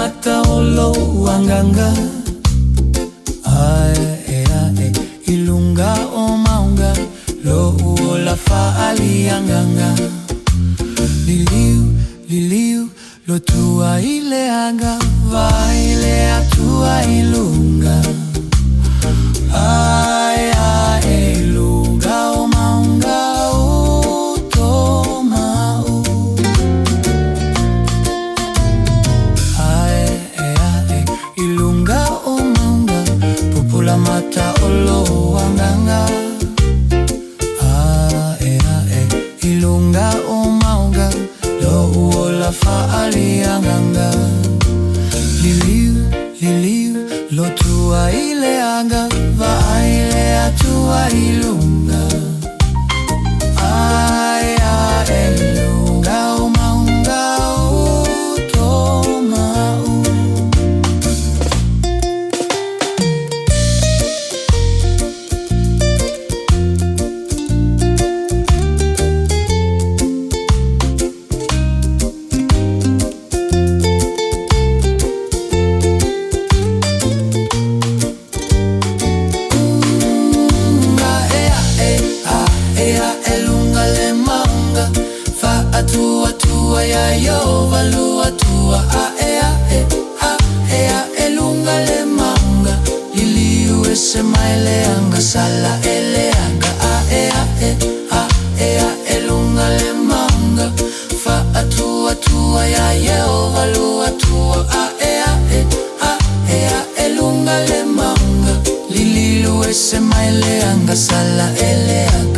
mata olo wanganga. Ilunga o maunga lo uola faali anganga. Liliu lo tua ile anga ile atua ilunga. Ilunga o maunga o toma o. Ilunga o maunga pupula mata olo wanganga. Ilunga o maunga lo uola faali anganga. Liliu lo tua ile anga ile atua ilunga. Ilunga o maunga o toma o. Tua ya yo valua tua elunga le manga. Liliu ese maile anga sala ele anga elunga le manga. Fa tua ya yo valua tua elunga le manga. Liliu ese maile anga sala ele anga.